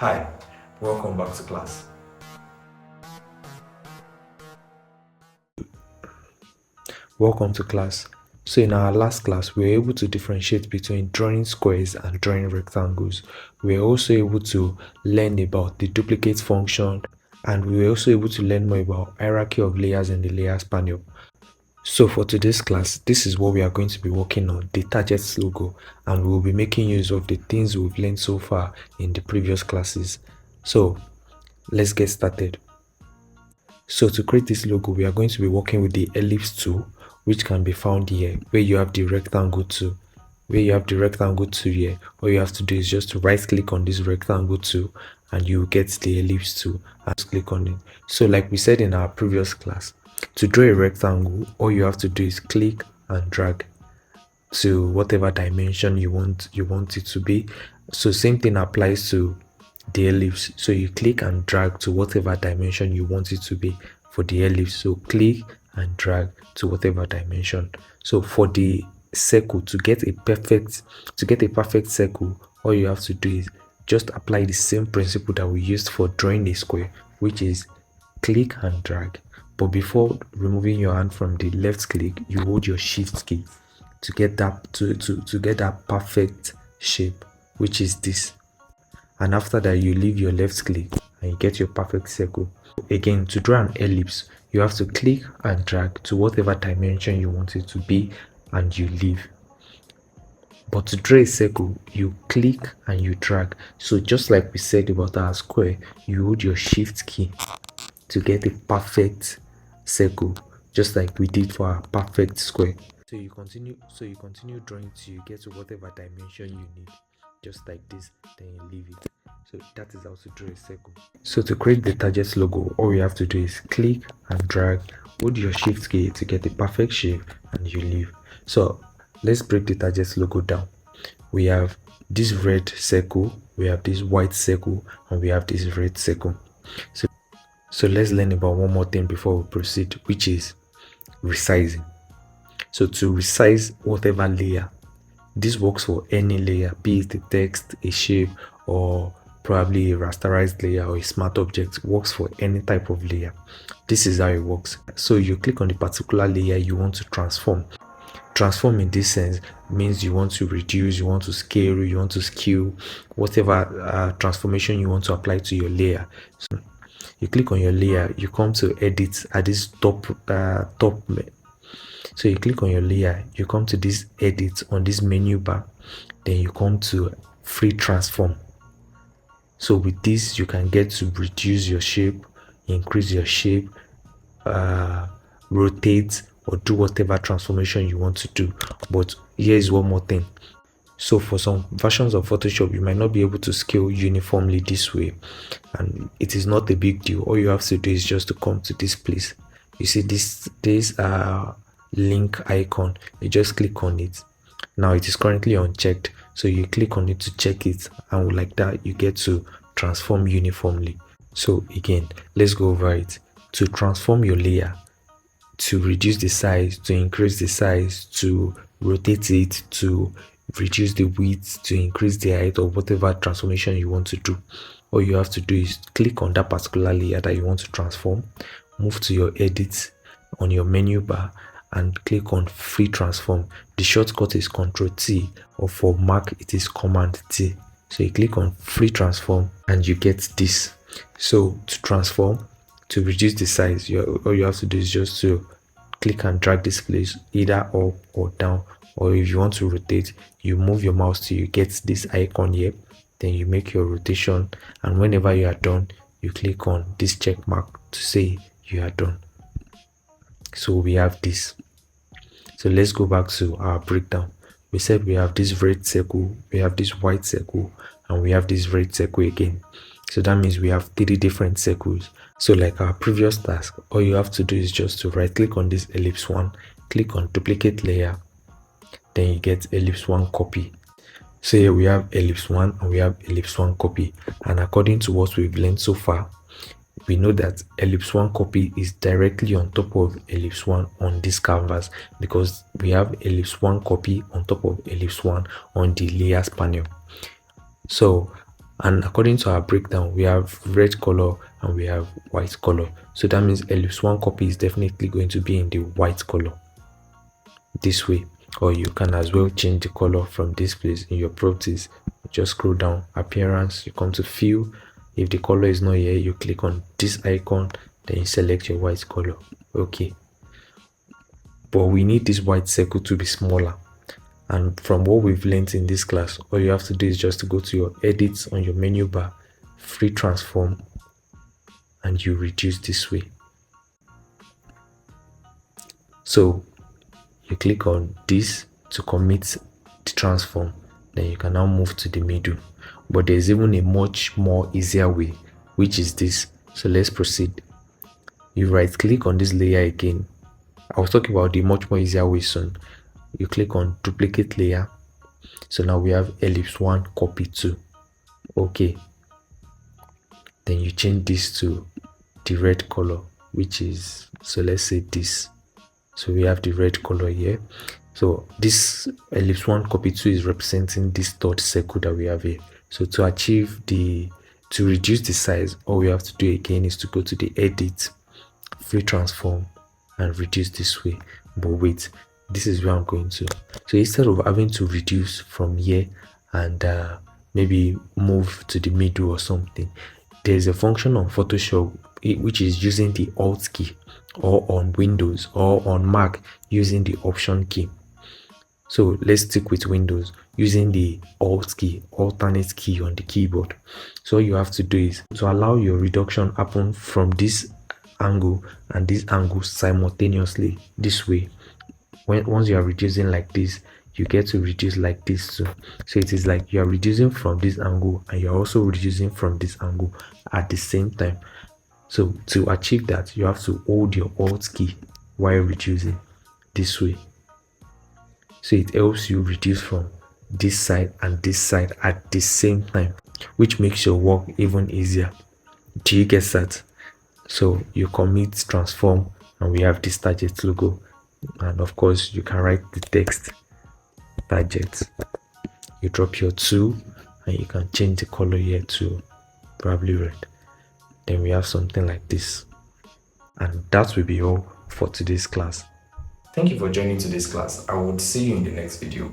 Hi, welcome back to class. Welcome to class. So in our last class, we were able to differentiate between drawing squares and drawing rectangles. We were also able to learn about the duplicate function, and we were also able to learn more about hierarchy of layers in the layers panel. So for today's class, this is what we are going to be working on, the targets logo, and we will be making use of the things we've learned so far in the previous classes. So let's get started. So to create this logo, we are going to be working with the ellipse tool, which can be found here, where you have the rectangle tool. Here, all you have to do is just to right click on this rectangle tool and you get the ellipse tool and just click on it. So like we said in our previous class, to draw a rectangle, all you have to do is click and drag to whatever dimension you want it to be. So same thing applies to the ellipse. So you click and drag to whatever dimension you want it to be for the ellipse. So click and drag to whatever dimension. So for the circle, to get a perfect circle, all you have to do is just apply the same principle that we used for drawing a square, which is click and drag. But before removing your hand from the left click, you hold your shift key to get that to get that perfect shape, which is this. And after that, you leave your left click and you get your perfect circle. Again, to draw an ellipse, you have to click and drag to whatever dimension you want it to be and you leave. But to draw a circle, you click and you drag. So just like we said about our square, you hold your shift key to get a perfect circle, just like we did for our perfect square. So you continue drawing till you get to whatever dimension you need, just like this, then you leave it. So that is how to draw a circle. So to create the target logo, all you have to do is click and drag, hold your shift key to get the perfect shape and you leave. So let's break the target logo down. We have this red circle, we have this white circle, and we have this red circle. So let's learn about one more thing before we proceed, which is resizing. So to resize whatever layer, this works for any layer, be it a text, a shape, or probably a rasterized layer or a smart object. Works for any type of layer. This is how it works. So you click on the particular layer you want to transform. Transform in this sense means you want to reduce, you want to scale, you want to skew, whatever transformation you want to apply to your layer. So you click on your layer, you come to edit at this top. So you click on your layer, you come to this edit on this menu bar, then you come to free transform. So with this, you can get to reduce your shape, increase your shape, rotate, or do whatever transformation you want to do. But here is one more thing. So for some versions of Photoshop, you might not be able to scale uniformly this way, and it is not a big deal. All you have to do is just to come to this place. You see this link icon, you just click on it. Now it is currently unchecked, so you click on it to check it, and like that you get to transform uniformly. So again, let's go over it. To transform your layer, to reduce the size, to increase the size, to rotate it, to reduce the width, to increase the height, or whatever transformation you want to do, all you have to do is click on that particular layer that you want to transform, move to your edit on your menu bar and click on free transform. The shortcut is Ctrl T, or for Mac it is Command T. So you click on free transform and you get this. So to transform, to reduce the size, all you have to do is just to click and drag this place either up or down, or if you want to rotate, you move your mouse till you get this icon here, then you make your rotation, and whenever you are done, you click on this check mark to say you are done. So we have this. So let's go back to our breakdown. We said we have this red circle, we have this white circle, and we have this red circle again. So that means we have 3 different circles. So like our previous task, all you have to do is just to right click on this ellipse 1, click on duplicate layer, then you get ellipse 1 copy. So here we have ellipse 1 and we have ellipse 1 copy, and according to what we've learned so far, we know that ellipse 1 copy is directly on top of ellipse 1 on this canvas, because we have ellipse 1 copy on top of ellipse 1 on the layers panel. So And according to our breakdown, we have red color and we have white color. So that means ellipse 1 copy is definitely going to be in the white color this way. Or you can as well change the color from this place in your properties. Just scroll down, appearance, you come to fill. If the color is not here, you click on this icon, then you select your white color. Okay, but we need this white circle to be smaller. And from what we've learned in this class, all you have to do is just to go to your edits on your menu bar, free transform, and you reduce this way. So you click on this to commit the transform, then you can now move to the middle. But there's even a much more easier way, which is this. So let's proceed. You right click on this layer again. I'll talk about the much more easier way soon. You click on duplicate layer. So now we have ellipse 1 copy 2. Okay, then you change this to the red color, which is, so let's say this. So we have the red color here. So this ellipse 1 copy 2 is representing this third circle that we have here. So to reduce the size, all we have to do again is to go to the edit, free transform, and reduce this way. But wait, this is where I'm going to. So instead of having to reduce from here and maybe move to the middle or something, there's a function on Photoshop which is using the Alt key, or on Windows or on Mac using the Option key. So let's stick with Windows using the Alt key, alternate key on the keyboard. So all you have to do is to allow your reduction happen from this angle and this angle simultaneously this way. Once you are reducing like this, you get to reduce like this too. So it is like you are reducing from this angle and you're also reducing from this angle at the same time. So to achieve that, you have to hold your Alt key while reducing this way. So it helps you reduce from this side and this side at the same time, which makes your work even easier. Do you get that? So you commit transform and we have this target logo, and of course you can write the text target. You drop your 2 and you can change the color here to probably red. Then we have something like this, and that will be all for today's class. Thank you for joining today's class. I will see you in the next video.